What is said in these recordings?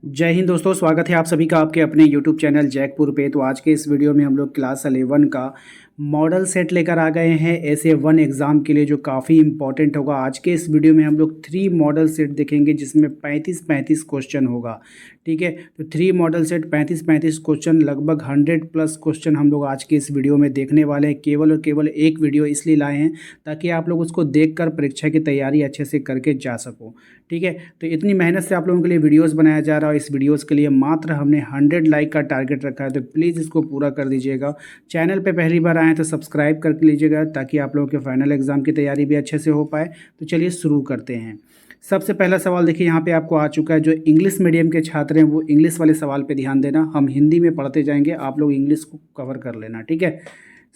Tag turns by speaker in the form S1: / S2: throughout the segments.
S1: जय हिंद दोस्तों, स्वागत है आप सभी का आपके अपने YouTube चैनल जैकपुर पे। तो आज के इस वीडियो में हम लोग क्लास 11 का मॉडल सेट लेकर आ गए हैं SA1 एग्ज़ाम के लिए, जो काफ़ी इंपॉर्टेंट होगा। आज के इस वीडियो में हम लोग 3 मॉडल सेट देखेंगे जिसमें 35-35 क्वेश्चन होगा। ठीक है, तो 3 मॉडल सेट 35-35 क्वेश्चन, लगभग 100+ क्वेश्चन हम लोग आज के इस वीडियो में देखने वाले हैं। केवल और केवल एक वीडियो इसलिए लाए हैं ताकि आप लोग उसको देखकर परीक्षा की तैयारी अच्छे से करके जा सको। ठीक है, तो इतनी मेहनत से आप लोगों के लिए वीडियोस बनाया जा रहा है। इस वीडियोस के लिए मात्र हमने 100 लाइक का टारगेट रखा है, तो प्लीज़ इसको पूरा कर दीजिएगा। चैनल पे पहली बार आए हैं तो सब्सक्राइब कर लीजिएगा ताकि आप लोगों के फाइनल एग्जाम की तैयारी भी अच्छे से हो पाए। तो चलिए शुरू करते हैं। सबसे पहला सवाल देखिए, यहाँ पे आपको आ चुका है। जो इंग्लिश मीडियम के छात्र हैं वो इंग्लिश वाले सवाल पे ध्यान देना, हम हिंदी में पढ़ते जाएंगे, आप लोग इंग्लिश को कवर कर लेना। ठीक है,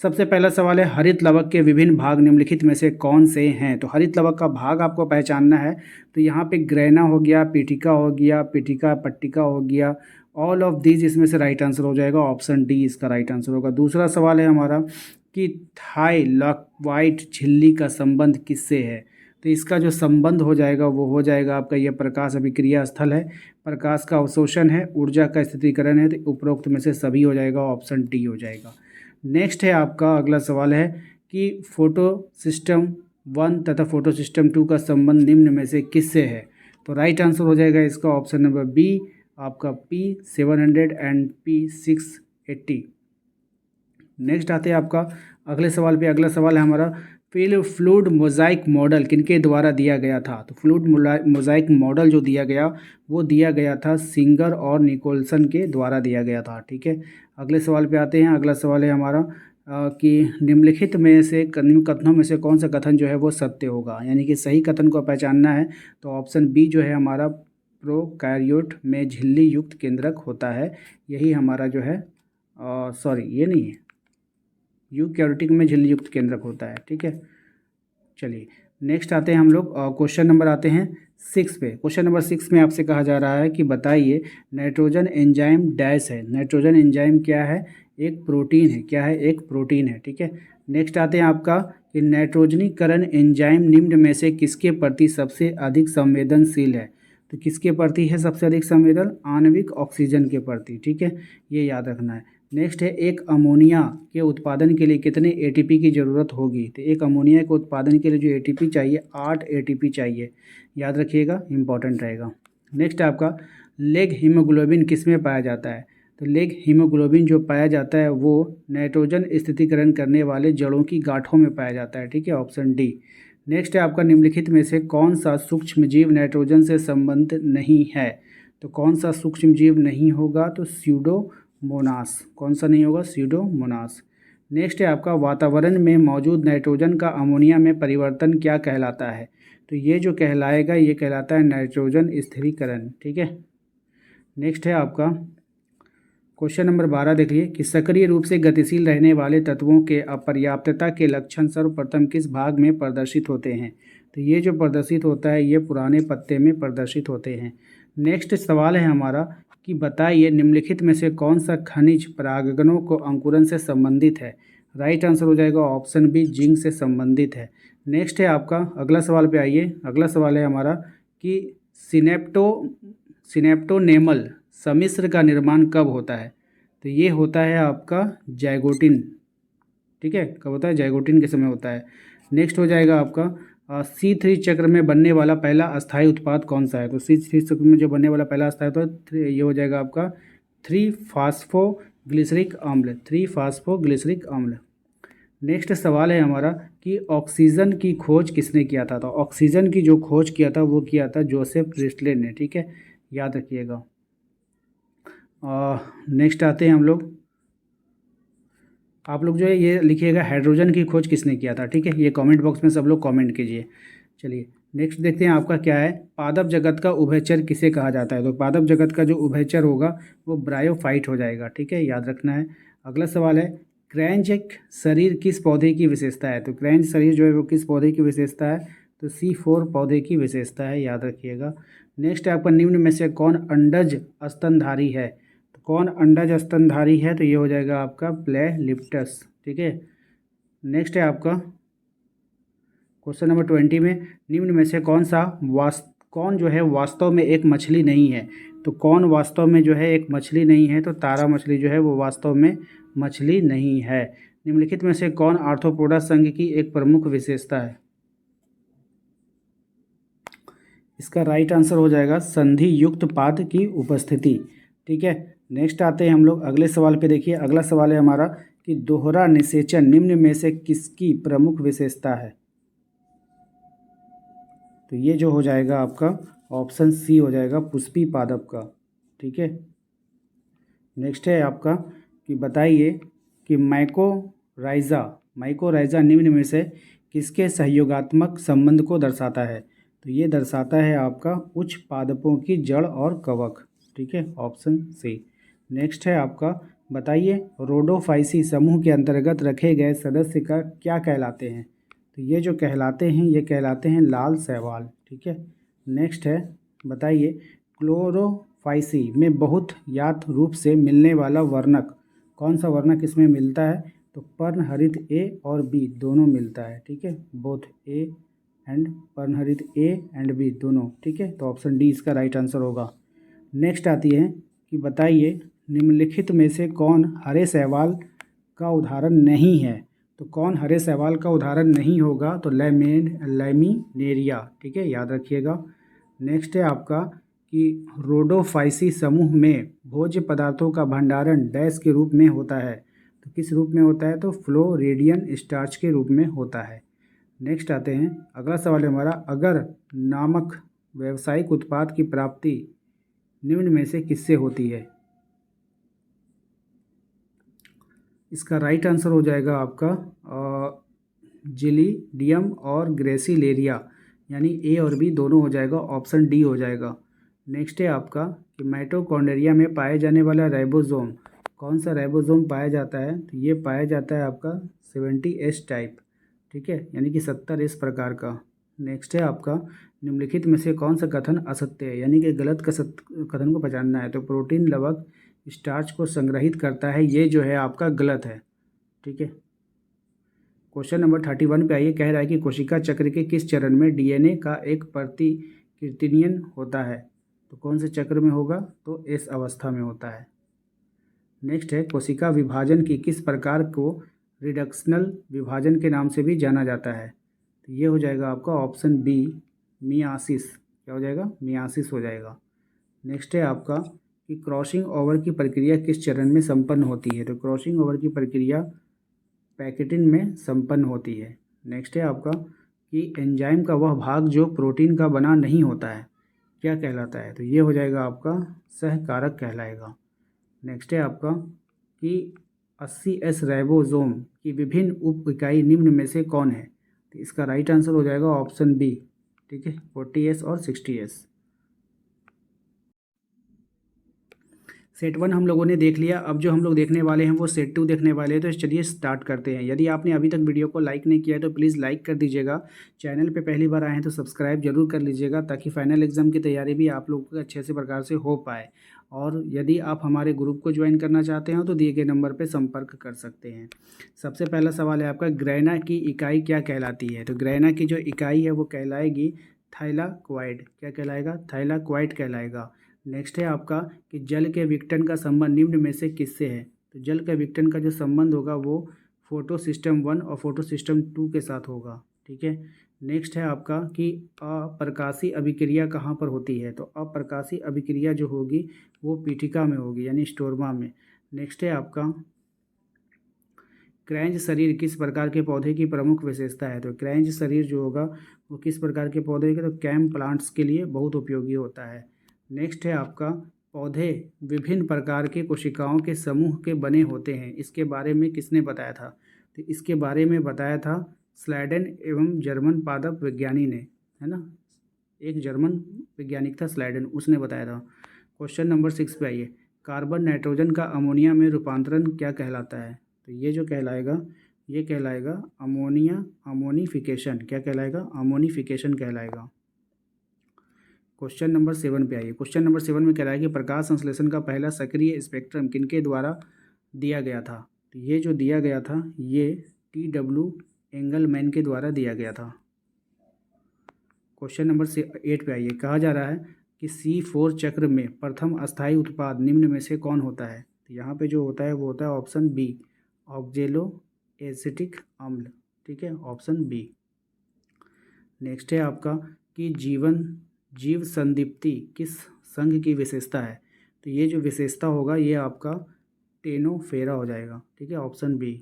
S1: सबसे पहला सवाल है, हरित लवक के विभिन्न भाग निम्नलिखित में से कौन से हैं। तो हरित लवक का भाग आपको पहचानना है। तो यहाँ पे ग्रैना हो गया, पीठिका हो गया, पीठिका पट्टिका हो गया, ऑल ऑफ दीज इसमें से राइट आंसर हो जाएगा। ऑप्शन डी इसका राइट आंसर होगा। दूसरा सवाल है हमारा कि थाई लॉक वाइट झिल्ली का संबंध किससे है। तो इसका जो संबंध हो जाएगा वो हो जाएगा आपका, यह प्रकाश अभिक्रिया स्थल है, प्रकाश का अवशोषण है, ऊर्जा का स्थितिकरण है। तो उपरोक्त में से सभी हो जाएगा, ऑप्शन डी हो जाएगा। नेक्स्ट है आपका अगला सवाल है कि फोटो सिस्टम 1 तथा फोटो सिस्टम 2 का संबंध निम्न में से किससे है। तो राइट आंसर हो जाएगा इसका ऑप्शन नंबर बी, आपका P700 एंड P680। नेक्स्ट आते हैं आपका अगले सवाल पे। अगला सवाल है हमारा, फ्लूइड मोज़ाइक मॉडल किनके द्वारा दिया गया था। तो फ्लूइड मोज़ाइक मॉडल जो दिया गया वो दिया गया था सिंगर और निकोलसन के द्वारा दिया गया था। ठीक है, अगले सवाल पे आते हैं। अगला सवाल है हमारा कि निम्नलिखित में से कथनों में से कौन सा कथन जो है वो सत्य होगा, यानी कि सही कथन को पहचानना है। तो ऑप्शन बी जो है हमारा, प्रोकैरियोट में झिल्ली युक्त केंद्रक होता है, यही हमारा जो है, सॉरी ये नहीं है, यूकैरियोटिक में झिल्ली युक्त केंद्रक होता है। ठीक है, चलिए नेक्स्ट आते हैं हम लोग, क्वेश्चन नंबर आते हैं 6 पे। क्वेश्चन नंबर 6 में आपसे कहा जा रहा है कि बताइए नाइट्रोजन एंजाइम डैश है। नाइट्रोजन एंजाइम क्या है, एक प्रोटीन है। क्या है, एक प्रोटीन है। ठीक है, नेक्स्ट आते हैं आपका कि नाइट्रोजनीकरण एंजाइम निम्न में से किसके प्रति सबसे अधिक संवेदनशील है। तो किसके प्रति है सबसे अधिक संवेदन, आणविक ऑक्सीजन के प्रति। ठीक है, ये याद रखना है। नेक्स्ट है, एक अमोनिया के उत्पादन के लिए कितने एटीपी की ज़रूरत होगी। तो एक अमोनिया के उत्पादन के लिए जो एटीपी चाहिए, 8 एटीपी चाहिए, याद रखिएगा, इंपॉर्टेंट रहेगा। नेक्स्ट है आपका, लेग हीमोग्लोबिन किस में पाया जाता है। तो लेग हीमोग्लोबिन जो पाया जाता है वो नाइट्रोजन स्थितिकरण करने वाले जड़ों की गांठों में पाया जाता है। ठीक है, ऑप्शन डी। नेक्स्ट है आपका, निम्नलिखित में से कौन सा सूक्ष्मजीव नाइट्रोजन से संबंधित नहीं है। तो कौन सा सूक्ष्मजीव नहीं होगा, तो स्यूडोमोनास। कौन सा नहीं होगा, स्यूडोमोनास। नेक्स्ट है आपका, वातावरण में मौजूद नाइट्रोजन का अमोनिया में परिवर्तन क्या कहलाता है। तो ये जो कहलाएगा ये कहलाता है नाइट्रोजन स्थिरीकरण। ठीक है, नेक्स्ट है आपका क्वेश्चन नंबर 12 देखिए कि सक्रिय रूप से गतिशील रहने वाले तत्वों के अपर्याप्तता के लक्षण सर्वप्रथम किस भाग में प्रदर्शित होते हैं। तो ये जो प्रदर्शित होता है ये पुराने पत्ते में प्रदर्शित होते हैं। नेक्स्ट सवाल है हमारा कि बताइए निम्नलिखित में से कौन सा खनिज परागकणों को अंकुरन से संबंधित है। राइट आंसर हो जाएगा ऑप्शन बी, जिंक से संबंधित है। नेक्स्ट है आपका अगला सवाल पे आइए। अगला सवाल है हमारा कि सिनेप्टोनेमल सम्मिश्र का निर्माण कब होता है। तो ये होता है आपका जाइगोटिन। ठीक है, कब होता है, जाइगोटिन के समय होता है। नेक्स्ट हो जाएगा आपका C3 चक्र में बनने वाला पहला अस्थायी उत्पाद कौन सा है। तो C3 चक्र में जो बनने वाला पहला अस्थायी उत्पाद ये हो जाएगा आपका 3-फॉस्फोग्लिसरिक अम्ल। 3-फॉस्फोग्लिसरिक अम्ल। नेक्स्ट सवाल है हमारा कि ऑक्सीजन की खोज किसने किया था। तो ऑक्सीजन की जो खोज किया था वो किया था जोसेफ प्रिस्टले ने। ठीक है, याद रखिएगा। नेक्स्ट आते हैं हम लोग, आप लोग जो है ये लिखिएगा हाइड्रोजन की खोज किसने किया था। ठीक है, ये कमेंट बॉक्स में सब लोग कमेंट कीजिए। चलिए नेक्स्ट देखते हैं आपका क्या है, पादप जगत का उभयचर किसे कहा जाता है। तो पादप जगत का जो उभयचर होगा वो ब्रायोफाइट हो जाएगा। ठीक है, याद रखना है। अगला सवाल है, क्रैंच शरीर किस पौधे की विशेषता है। तो क्रैंच शरीर जो है वो किस पौधे की विशेषता है। तो C4 पौधे की विशेषता है, याद रखिएगा। नेक्स्ट है आपका, निम्न में से कौन अंडज स्तनधारी है। तो कौन अंडज स्तनधारी है, तो ये हो जाएगा आपका प्लेलिप्टस। ठीक है, नेक्स्ट है आपका क्वेश्चन नंबर 20 में, निम्न में से कौन जो है वास्तव में एक मछली नहीं है। तो कौन वास्तव में जो है एक मछली नहीं है? तो तारा मछली जो है वो वास्तव में मछली नहीं है। निम्नलिखित में से कौन आर्थ्रोपोडा संघ की एक प्रमुख विशेषता है? इसका राइट आंसर हो जाएगा संधि युक्त पाद की उपस्थिति। ठीक है, नेक्स्ट आते हैं हम लोग अगले सवाल पे। देखिए अगला सवाल है हमारा कि दोहरा निषेचन निम्न में से किसकी प्रमुख विशेषता है? तो ये जो हो जाएगा आपका ऑप्शन सी हो जाएगा, पुष्पी पादप का। ठीक है, नेक्स्ट है आपका कि बताइए कि माइकोराइजा निम्न में से किसके सहयोगात्मक संबंध को दर्शाता है? तो ये दर्शाता है आपका उच्च पादपों की जड़ और कवक। ठीक है, ऑप्शन सी। नेक्स्ट है आपका बताइए रोडोफाइसी समूह के अंतर्गत रखे गए सदस्य का क्या कहलाते हैं? तो ये जो कहलाते हैं ये कहलाते हैं लाल शैवाल। ठीक है, नेक्स्ट है बताइए क्लोरोफाइसी में बहुत यात रूप से मिलने वाला वर्णक कौन सा वर्णक इसमें मिलता है? तो पर्णहरित ए और बी दोनों मिलता है। ठीक है, बोथ ए एंड पर्णहरित ए एंड बी दोनों। ठीक है, तो ऑप्शन डी इसका राइट आंसर होगा। नेक्स्ट आती है कि बताइए निम्नलिखित में से कौन हरे शैवाल का उदाहरण नहीं है? तो कौन हरे शैवाल का उदाहरण नहीं होगा? तो लैमिनेरिया। ठीक है, याद रखिएगा। नेक्स्ट है आपका कि रोडोफाइसी समूह में भोज्य पदार्थों का भंडारण डैश के रूप में होता है? तो किस रूप में होता है? तो फ्लोरेडियन स्टार्च के रूप में होता है। नेक्स्ट आते हैं अगला सवाल है हमारा अगर नामक व्यावसायिक उत्पाद की प्राप्ति निम्न में से किससे होती है? इसका राइट आंसर हो जाएगा आपका जिलीडियम और ग्रेसिलेरिया, यानी ए और बी दोनों हो जाएगा, ऑप्शन डी हो जाएगा। नेक्स्ट है आपका कि माइटोकॉन्ड्रिया में पाए जाने वाला राइबोसोम कौन सा राइबोसोम पाया जाता है? तो ये पाया जाता है आपका 70S टाइप। ठीक है, यानी कि 70S प्रकार का। नेक्स्ट है आपका निम्नलिखित में से कौन सा कथन असत्य है, यानी कि गलत कथन को पहचानना है? तो प्रोटीन लवक स्टार्च को संग्रहित करता है, ये जो है आपका गलत है। ठीक है, क्वेश्चन नंबर 31 पे आइए। कह रहा है कि कोशिका चक्र के किस चरण में डीएनए का एक प्रतिकृतियन होता है? तो कौन से चक्र में होगा? तो इस अवस्था में होता है। नेक्स्ट है कोशिका विभाजन की किस प्रकार को रिडक्शनल विभाजन के नाम से भी जाना जाता है? तो ये हो जाएगा आपका ऑप्शन बी मियासिस। क्या हो जाएगा? मियासिस हो जाएगा। नेक्स्ट है आपका कि क्रॉसिंग ओवर की प्रक्रिया किस चरण में संपन्न होती है? तो क्रॉसिंग ओवर की प्रक्रिया पैकेटिन में संपन्न होती है। नेक्स्ट है आपका कि एंजाइम का वह भाग जो प्रोटीन का बना नहीं होता है क्या कहलाता है? तो ये हो जाएगा आपका सहकारक कहलाएगा। नेक्स्ट है आपका कि 80S राइबोसोम की विभिन्न उप इकाई निम्न में से कौन है? तो इसका राइट आंसर हो जाएगा ऑप्शन बी। ठीक है, 40S और 60S। सेट 1 हम लोगों ने देख लिया। अब जो हम लोग देखने वाले हैं वो सेट 2 देखने वाले हैं। तो चलिए स्टार्ट करते हैं। यदि आपने अभी तक वीडियो को लाइक नहीं किया है तो प्लीज़ लाइक कर दीजिएगा। चैनल पे पहली बार आए हैं तो सब्सक्राइब जरूर कर लीजिएगा ताकि फाइनल एग्जाम की तैयारी भी आप लोगों को अच्छे से प्रकार से हो पाए। और यदि आप हमारे ग्रुप को ज्वाइन करना चाहते हैं तो दिए गए नंबर पर संपर्क कर सकते हैं। सबसे पहला सवाल है आपका ग्रैना की इकाई क्या कहलाती है? तो ग्रैना की जो इकाई है वो कहलाएगी थाइलाक्वाइड। क्या कहलाएगा? थाइलाक्वाइड कहलाएगा। नेक्स्ट है आपका कि जल के विघटन का संबंध निम्न में से किससे है? तो जल के विघटन का जो संबंध होगा वो फोटो सिस्टम 1 और फोटो सिस्टम 2 के साथ होगा। ठीक है, नेक्स्ट है आपका कि अप्रकाशी अभिक्रिया कहाँ पर होती है? तो अप्रकाशी अभिक्रिया जो होगी वो पीठिका में होगी, यानी स्टोरमा में। नेक्स्ट है आपका क्रैंच शरीर किस प्रकार के पौधे की प्रमुख विशेषता है? तो क्रैंच शरीर जो होगा वो किस प्रकार के पौधे के? तो कैम प्लांट्स के लिए बहुत उपयोगी होता है। नेक्स्ट है आपका पौधे विभिन्न प्रकार के कोशिकाओं के समूह के बने होते हैं, इसके बारे में किसने बताया था? तो इसके बारे में बताया था स्लाइडेन एवं जर्मन पादप विज्ञानी ने, है ना। एक जर्मन वैज्ञानिक था स्लाइडेन, उसने बताया था। क्वेश्चन नंबर 6 पे आइए। कार्बन नाइट्रोजन का अमोनिया में रूपांतरण क्या कहलाता है? तो ये जो कहलाएगा ये कहलाएगा अमोनिफिकेशन। क्या कहलाएगा? अमोनिफिकेशन कहलाएगा। क्वेश्चन नंबर 7 पे आइए। क्वेश्चन नंबर 7 में कह रहा है कि प्रकाश संश्लेषण का पहला सक्रिय स्पेक्ट्रम किनके द्वारा दिया गया था? तो ये जो दिया गया था ये TW एंगलमैन के द्वारा दिया गया था। क्वेश्चन नंबर 8 पे आइए। कहा जा रहा है कि C4 चक्र में प्रथम अस्थायी उत्पाद निम्न में से कौन होता है। तो यहाँ पे जो होता है वो होता है ऑप्शन बी, ऑक्जेलो एसिटिक अम्ल। ठीक है, ऑप्शन बी। नेक्स्ट है आपका कि जीव संदीप्ति किस संघ की विशेषता है। तो ये जो विशेषता होगा ये आपका टेनोफेरा हो जाएगा। ठीक है, ऑप्शन बी।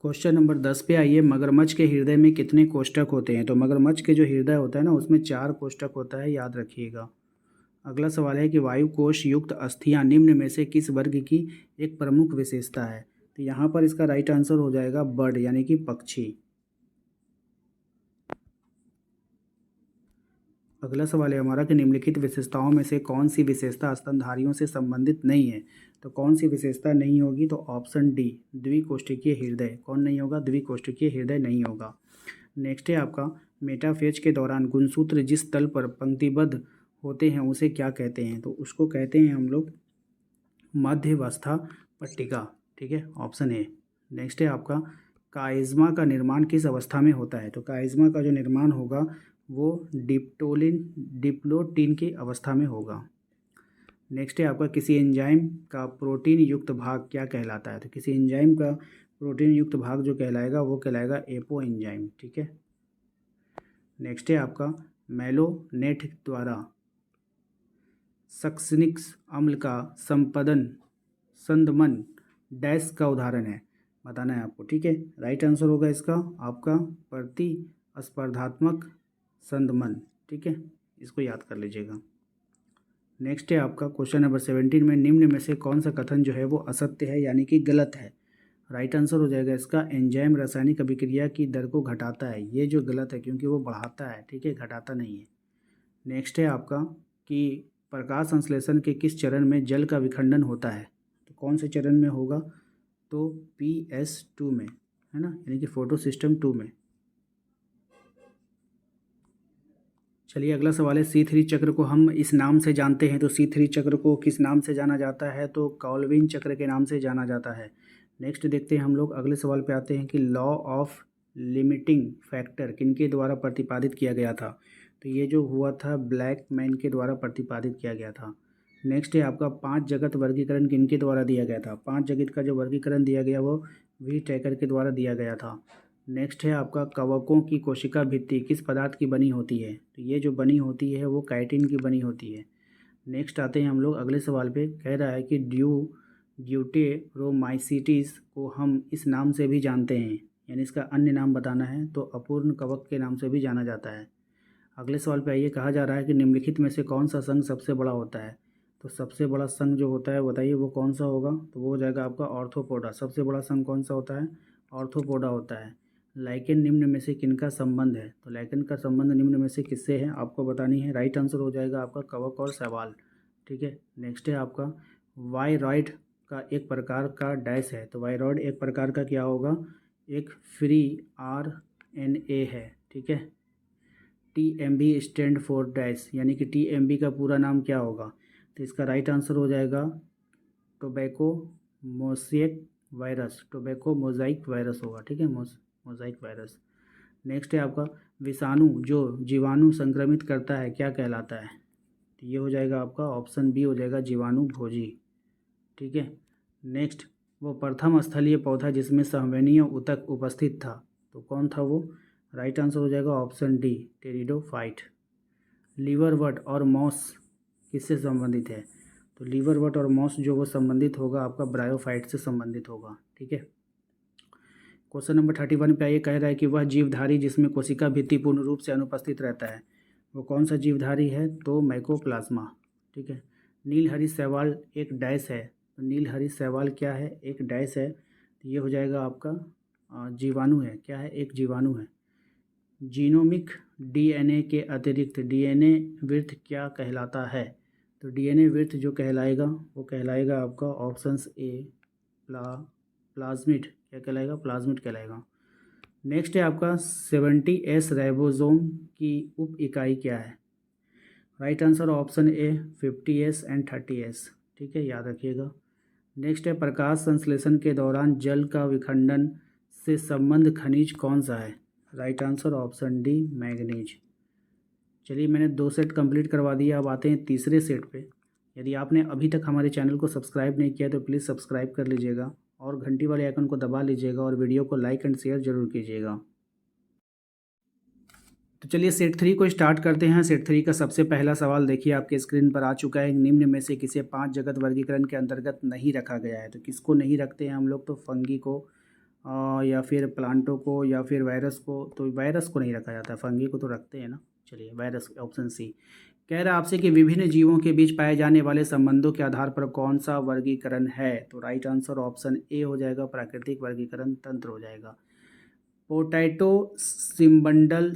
S1: क्वेश्चन नंबर 10 पे आइए। मगरमच्छ के हृदय में कितने कोष्ठक होते हैं। तो मगरमच्छ के जो हृदय होता है ना उसमें 4 कोष्ठक होता है, याद रखिएगा। अगला सवाल है कि वायु कोश युक्त अस्थियां निम्न में से किस वर्ग की एक प्रमुख विशेषता है। तो यहाँ पर इसका राइट आंसर हो जाएगा बर्ड, यानी कि पक्षी। अगला सवाल है हमारा कि निम्नलिखित विशेषताओं में से कौन सी विशेषता स्तनधारियों से संबंधित नहीं है। तो कौन सी विशेषता नहीं होगी। तो ऑप्शन डी, द्विकोष्ठकीय हृदय। कौन नहीं होगा, द्विकोष्ठकीय हृदय नहीं होगा। नेक्स्ट है आपका मेटाफेज के दौरान गुणसूत्र जिस तल पर पंक्तिबद्ध होते हैं उसे क्या कहते हैं। तो उसको कहते हैं हम लोग मध्यवस्था पट्टिका। ठीक है, ऑप्शन ए। नेक्स्ट है आपका काइज़मा का निर्माण किस अवस्था में होता है। तो काइज़मा का जो निर्माण होगा वो डिप्लोटीन की अवस्था में होगा। नेक्स्ट है आपका किसी एंजाइम का प्रोटीन युक्त भाग क्या कहलाता है। तो किसी एंजाइम का प्रोटीन युक्त भाग जो कहलाएगा वो कहलाएगा एपो एंजाइम। ठीक है। नेक्स्ट है आपका मेलोनेट द्वारा सक्सिनिक अम्ल का संदमन डैश का उदाहरण है, बताना है आपको। ठीक है, राइट आंसर होगा इसका आपका प्रतिस्पर्धात्मक संदमन। ठीक है, इसको याद कर लीजिएगा। नेक्स्ट है आपका क्वेश्चन नंबर 17 में निम्न में से कौन सा कथन जो है वो असत्य है, यानी कि गलत है। राइट आंसर हो जाएगा इसका एंजाइम रासायनिक अभिक्रिया की दर को घटाता है। ये जो गलत है क्योंकि वो बढ़ाता है। ठीक है, घटाता नहीं है। नेक्स्ट है आपका कि प्रकाश संश्लेषण के किस चरण में जल का विखंडन होता है। तो कौन से चरण में होगा। तो PS2 में, है ना, यानी कि फोटो सिस्टम 2 में। चलिए अगला सवाल है C3 चक्र को हम इस नाम से जानते हैं। तो C3 चक्र को किस नाम से जाना जाता है। तो कॉल्विन चक्र के नाम से जाना जाता है। नेक्स्ट देखते हैं हम लोग अगले सवाल पे आते हैं कि लॉ ऑफ लिमिटिंग फैक्टर किनके द्वारा प्रतिपादित किया गया था। तो ये जो हुआ था ब्लैकमैन के द्वारा प्रतिपादित किया गया था। नेक्स्ट है आपका 5 जगत वर्गीकरण किनके द्वारा दिया गया था। 5 जगत का जो वर्गीकरण दिया गया वो व्हीटेकर के द्वारा दिया गया था। नेक्स्ट है आपका कवकों की कोशिका भित्ति किस पदार्थ की बनी होती है। तो ये जो बनी होती है वो काइटिन की बनी होती है। नेक्स्ट आते हैं हम लोग अगले सवाल पे। कह रहा है कि ड्यूटेरोमाइसिटिस को हम इस नाम से भी जानते हैं, यानी इसका अन्य नाम बताना है। तो अपूर्ण कवक के नाम से भी जाना जाता है। अगले सवाल पे आइए। कहा जा रहा है कि निम्नलिखित में से कौन सा संघ सबसे बड़ा होता है। तो सबसे बड़ा संघ जो होता है बताइए वो कौन सा होगा। तो वो हो जाएगा आपका ऑर्थोपोडा। सबसे बड़ा संघ कौन सा होता है, ऑर्थोपोडा होता है। लाइकेन निम्न में से किनका संबंध है। तो लाइकेन का संबंध निम्न में से किससे है आपको बतानी है। राइट आंसर हो जाएगा आपका कवक और शैवाल। ठीक है। नेक्स्ट है आपका वायरॉइड का एक प्रकार का डैश है। तो वायरॉइड एक प्रकार का क्या होगा, एक फ्री RNA है। ठीक है। TMB स्टैंड फॉर डैश, यानी कि TMB का पूरा नाम क्या होगा। तो इसका राइट आंसर हो जाएगा tobacco mosaic virus. Tobacco mosaic virus होगा। ठीक है, मोज़ाइक वायरस। नेक्स्ट है आपका विषाणु जो जीवाणु संक्रमित करता है क्या कहलाता है। तो ये हो जाएगा आपका ऑप्शन बी हो जाएगा जीवाणु भोजी। ठीक है। नेक्स्ट वो प्रथम स्थलीय पौधा जिसमें संवहनीय ऊतक उपस्थित था। तो कौन था वो। राइट आंसर हो जाएगा ऑप्शन डी टेरिडोफाइट। लीवरवर्ट और मॉस किससे संबंधित है। तो लीवरवर्ट और मॉस जो वो संबंधित होगा आपका ब्रायोफाइट से संबंधित होगा। ठीक है। क्वेश्चन नंबर 31 पे आइए। कह रहा है कि वह जीवधारी जिसमें कोशिका भित्ति पूर्ण रूप से अनुपस्थित रहता है वो कौन सा जीवधारी है। तो माइकोप्लाज्मा। ठीक है। नीलहरी शैवाल एक डैश है। तो नीलहरी शैवाल क्या है, एक डैश है। तो ये हो जाएगा आपका जीवाणु है। क्या है, एक जीवाणु है। जीनोमिक DNA के अतिरिक्त DNA वृत्त क्या कहलाता है। तो DNA वृत्त जो कहलाएगा वो कहलाएगा आपका ऑप्शंस ए प्लाज्मिड। क्या कहलाएगा, प्लाज्मिड कहलाएगा। नेक्स्ट है आपका 70S राइबोसोम की उप इकाई क्या है। Right answer option A 50S and 30S। ठीक है, याद रखिएगा। नेक्स्ट है प्रकाश संश्लेषण के दौरान जल का विखंडन से संबंध खनिज कौन सा है। Right answer option D manganese. चलिए, मैंने 2 सेट कंप्लीट करवा दिया। अब आते हैं तीसरे सेट पे। यदि आपने अभी तक हमारे चैनल को सब्सक्राइब नहीं किया तो प्लीज़ सब्सक्राइब कर लीजिएगा और घंटी वाले आइकन को दबा लीजिएगा और वीडियो को लाइक एंड शेयर ज़रूर कीजिएगा। तो चलिए सेट 3 को स्टार्ट करते हैं। सेट 3 का सबसे पहला सवाल देखिए आपके स्क्रीन पर आ चुका है। निम्न में से किसे 5 जगत वर्गीकरण के अंतर्गत नहीं रखा गया है। तो किसको नहीं रखते हैं हम लोग? तो फंगी को या फिर प्लांटों को या फिर वायरस को। तो वायरस को नहीं रखा जाता, फंगी को तो रखते हैं ना। चलिए वायरस, ऑप्शन सी। कह रहा है आपसे कि विभिन्न जीवों के बीच पाए जाने वाले संबंधों के आधार पर कौन सा वर्गीकरण है। तो राइट आंसर ऑप्शन ए हो जाएगा, प्राकृतिक वर्गीकरण तंत्र हो जाएगा। पोटैटो सिम्पंडल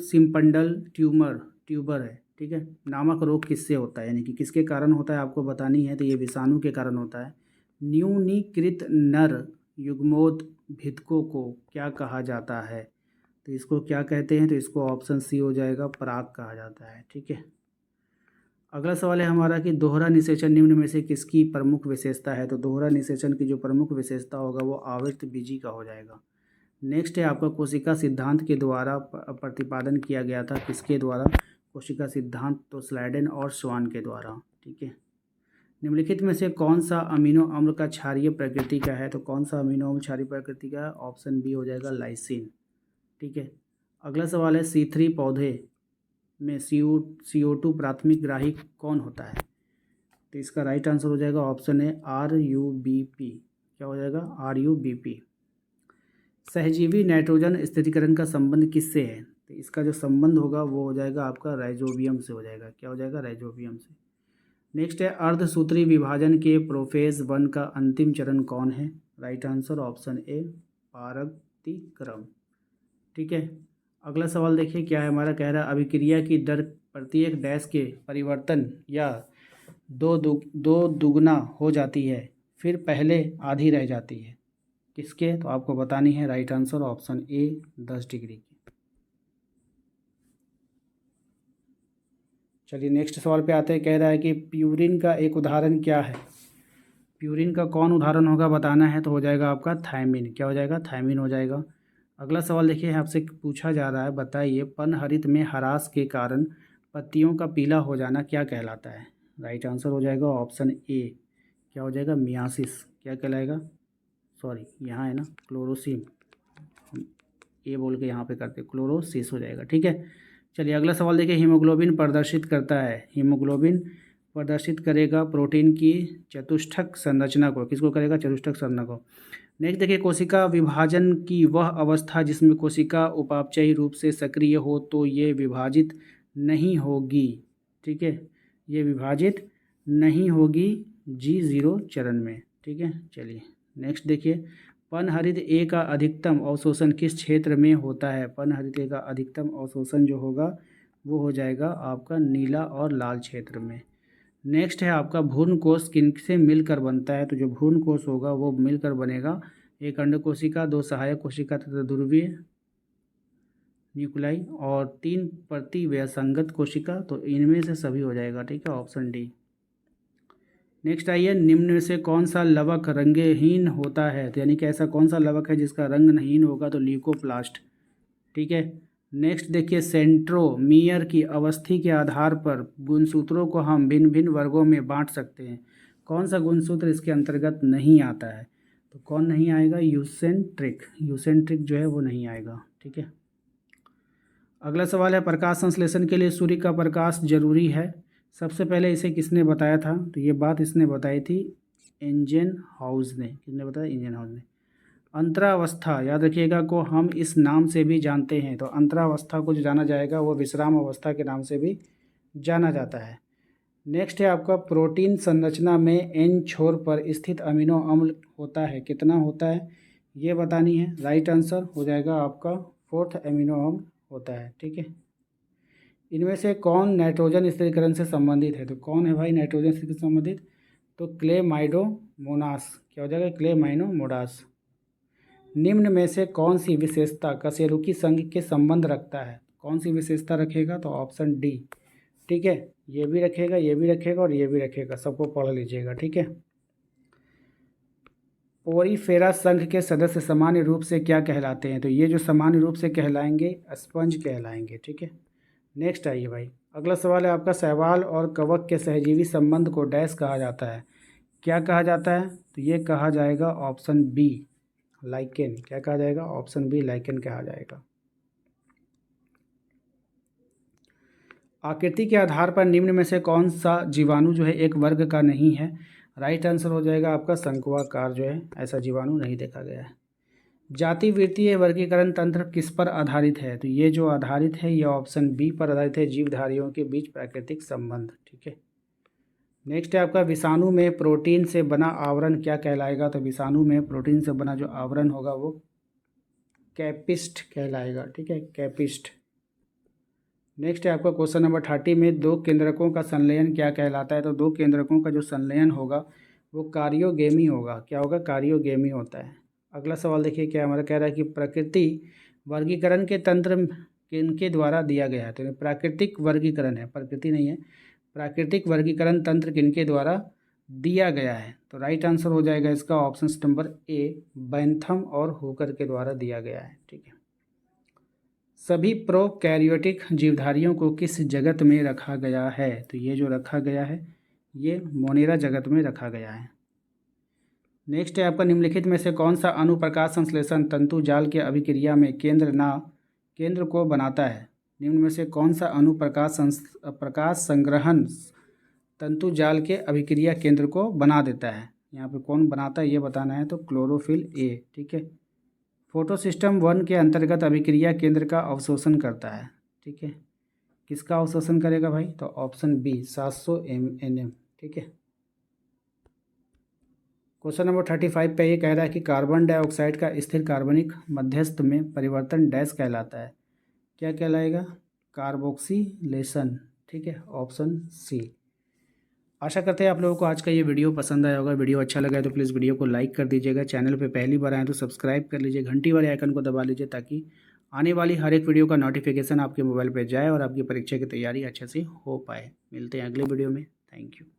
S1: ट्यूबर है, ठीक है। नामक रोग किससे होता है, यानी कि किसके कारण होता है आपको बतानी है। तो ये विषाणु के कारण होता है। न्यूनीकृत नर युग्मोद्भिदकों को क्या कहा जाता है। तो इसको क्या कहते हैं। तो इसको ऑप्शन सी हो जाएगा, पराग कहा जाता है, ठीक है। अगला सवाल है हमारा कि दोहरा निषेचन निम्न में से किसकी प्रमुख विशेषता है। तो दोहरा निषेचन की जो प्रमुख विशेषता होगा वो आवृत्त बीजी का हो जाएगा। नेक्स्ट है आपका कोशिका सिद्धांत के द्वारा प्रतिपादन किया गया था। किसके द्वारा कोशिका सिद्धांत? तो स्लाइडेन और स्वान के द्वारा, ठीक है। निम्नलिखित में से कौन सा अमीनो अम्ल का क्षारीय प्रकृति का है। तो कौन सा अमीनो अम्ल क्षारीय प्रकृति का है? ऑप्शन बी हो जाएगा, लाइसिन, ठीक है। अगला सवाल है C3 पौधे में CO2 प्राथमिक ग्राही कौन होता है। तो इसका राइट आंसर हो जाएगा ऑप्शन है RUBP। क्या हो जाएगा? RUBP। सहजीवी नाइट्रोजन स्थिरीकरण का संबंध किससे है। तो इसका जो संबंध होगा वो हो जाएगा आपका राइजोबियम से हो जाएगा। क्या हो जाएगा? राइजोबियम से। नेक्स्ट है अर्धसूत्री विभाजन के प्रोफेज 1 का अंतिम चरण कौन है। राइट आंसर ऑप्शन ए, पारगतिक्रम, ठीक है। अगला सवाल देखिए क्या है हमारा। कह रहा है अभिक्रिया की दर प्रत्येक डैश के परिवर्तन या दो दुगना हो जाती है, फिर पहले आधी रह जाती है। किसके? तो आपको बतानी है। Right answer option A, 10 degree की। चलिए नेक्स्ट सवाल पे आते हैं। कह रहा है कि प्यूरिन का एक उदाहरण क्या है। प्यूरिन का कौन उदाहरण होगा बताना है। तो हो जाएगा आपका थायमिन। क्या हो जाएगा? थायमिन हो जाएगा। अगला सवाल देखिए आपसे पूछा जा रहा है, बताइए पनहरित में ह्रास के कारण पत्तियों का पीला हो जाना क्या कहलाता है। राइट आंसर हो जाएगा ऑप्शन ए। क्या हो जाएगा? मियासिस। क्या कहलाएगा? सॉरी यहाँ है ना, क्लोरोसिन, हम ए बोल के यहाँ पे करते, क्लोरोसिस हो जाएगा, ठीक है। चलिए अगला सवाल देखिए। हीमोग्लोबिन प्रदर्शित करता है, हीमोग्लोबिन प्रदर्शित करेगा प्रोटीन की चतुष्टक संरचना को। किसको करेगा? चतुष्टक संरचना को। नेक्स्ट देखिए कोशिका विभाजन की वह अवस्था जिसमें कोशिका उपापचयी रूप से सक्रिय हो तो ये विभाजित नहीं होगी, ठीक है। ये विभाजित नहीं होगी G0 चरण में, ठीक है। चलिए नेक्स्ट देखिए पनहरित ए का अधिकतम अवशोषण किस क्षेत्र में होता है। पनहरित ए का अधिकतम अवशोषण जो होगा वो हो जाएगा आपका नीला और लाल क्षेत्र में। नेक्स्ट है आपका भ्रूण कोष किन से मिलकर बनता है। तो जो भ्रूण कोष होगा वो मिलकर बनेगा एक अंड कोशिका, 2 सहायक कोशिका तथा ध्रुवीय न्यूक्लाई और 3 प्रतिव्यसंगत कोशिका। तो इनमें से सभी हो जाएगा, ठीक है, ऑप्शन डी। नेक्स्ट आइए निम्न में से कौन सा लवक रंगहीन होता है। तो यानी कि ऐसा कौन सा लवक है जिसका रंग नहीं होगा। तो ल्यूकोप्लास्ट, ठीक है। नेक्स्ट देखिए सेंट्रोमियर की अवस्थी के आधार पर गुणसूत्रों को हम भिन्न भिन्न वर्गों में बांट सकते हैं। कौन सा गुणसूत्र इसके अंतर्गत नहीं आता है। तो कौन नहीं आएगा? यूसेंट्रिक, यूसेंट्रिक जो है वो नहीं आएगा, ठीक है। अगला सवाल है प्रकाश संश्लेषण के लिए सूर्य का प्रकाश जरूरी है। सबसे पहले इसे किसने बताया था। तो ये बात इसने बताई थी इंजनहाउस ने। किसने बताया? इंजनहाउस ने। अंतरावस्था याद रखिएगा को हम इस नाम से भी जानते हैं। तो अंतरावस्था को जो जाना जाएगा वो विश्राम अवस्था के नाम से भी जाना जाता है। नेक्स्ट है आपका प्रोटीन संरचना में एन छोर पर स्थित अमीनो अम्ल होता है, कितना होता है ये बतानी है। राइट आंसर हो जाएगा आपका 4th अमीनो अम्ल होता है, ठीक है। इनमें से कौन नाइट्रोजन स्थिरीकरण से संबंधित है। तो कौन है भाई नाइट्रोजन स्थिरीकरण से संबंधित। तो क्लेमाइडोमोनास। क्या हो जाएगा? क्लेमाइडोमोनास। निम्न में से कौन सी विशेषता कशेरुकी संघ के संबंध रखता है। कौन सी विशेषता रखेगा। तो ऑप्शन डी, ठीक है। ये भी रखेगा, ये भी रखेगा और ये भी रखेगा, सबको पढ़ लीजिएगा, ठीक है। पोरीफेरा संघ के सदस्य सामान्य रूप से क्या कहलाते हैं। तो ये जो सामान्य रूप से कहलाएंगे स्पंज कहलाएंगे, ठीक है। नेक्स्ट आइए भाई, अगला सवाल है आपका, शैवाल और कवक के सहजीवी संबंध को डैश कहा जाता है। क्या कहा जाता है? तो ये कहा जाएगा ऑप्शन बी, लाइकेन। क्या कहा जाएगा? ऑप्शन बी, लाइकेन कहा जाएगा। आकृति के आधार पर निम्न में से कौन सा जीवाणु जो है एक वर्ग का नहीं है? राइट आंसर हो जाएगा आपका शंक्वाकार जो है, ऐसा जीवाणु नहीं देखा गया है। जाति वृत्तीय वर्गीकरण तंत्र किस पर आधारित है? तो ये जो आधारित है ये ऑप्शन बी पर आधारित है, जीवधारियों के बीच प्राकृतिक संबंध। ठीक है। नेक्स्ट है आपका, विषाणु में प्रोटीन से बना आवरण क्या कहलाएगा? तो विषाणु में प्रोटीन से बना जो आवरण होगा वो कैपिस्ट कहलाएगा। ठीक है, कैपिस्ट। नेक्स्ट है आपका क्वेश्चन नंबर 30 में, दो केंद्रकों का संलयन क्या कहलाता है? तो दो केंद्रकों का जो संलयन होगा वो कार्योगेमी होगा। क्या होगा? कार्योगेमी होता है। अगला सवाल देखिए क्या हमारा कह रहा है कि प्रकृति वर्गीकरण के तंत्र किनके द्वारा दिया गया है? तो प्राकृतिक वर्गीकरण है, प्रकृति नहीं है। प्राकृतिक वर्गीकरण तंत्र किनके द्वारा दिया गया है? तो राइट आंसर हो जाएगा इसका ऑप्शन नंबर ए, बैंथम और हुकर के द्वारा दिया गया है। ठीक है। सभी प्रोकैरियोटिक जीवधारियों को किस जगत में रखा गया है? तो ये जो रखा गया है ये मोनेरा जगत में रखा गया है। नेक्स्ट है आपका, निम्नलिखित में से कौन सा अनुप्रकाश संश्लेषण तंतु जाल के अभिक्रिया में केंद्र को बनाता है? निम्न में से कौन सा प्रकाश संग्रहण तंतु जाल के अभिक्रिया केंद्र को बना देता है? यहाँ पे कौन बनाता है ये बताना है, तो क्लोरोफिल ए। ठीक है। फोटोसिस्टम 1 के अंतर्गत अभिक्रिया केंद्र का अवशोषण करता है। ठीक है, किसका अवशोषण करेगा भाई? तो ऑप्शन बी, 700 nm। ठीक है। क्वेश्चन नंबर 35 पे ये कह रहा है कि कार्बन डाइऑक्साइड का स्थिर कार्बनिक मध्यस्थ में परिवर्तन डैश कहलाता है। क्या कहलाएगा? कार्बोक्सिलेशन। ठीक है, ऑप्शन सी। आशा करते हैं आप लोगों को आज का ये वीडियो पसंद आया होगा। वीडियो अच्छा लगा है तो प्लीज़ वीडियो को लाइक कर दीजिएगा। चैनल पे पहली बार आए तो सब्सक्राइब कर लीजिए, घंटी वाले आइकन को दबा लीजिए ताकि आने वाली हर एक वीडियो का नोटिफिकेशन आपके मोबाइल पे जाए और आपकी परीक्षा की तैयारी अच्छे से हो पाए। मिलते हैं अगले वीडियो में। Thank you.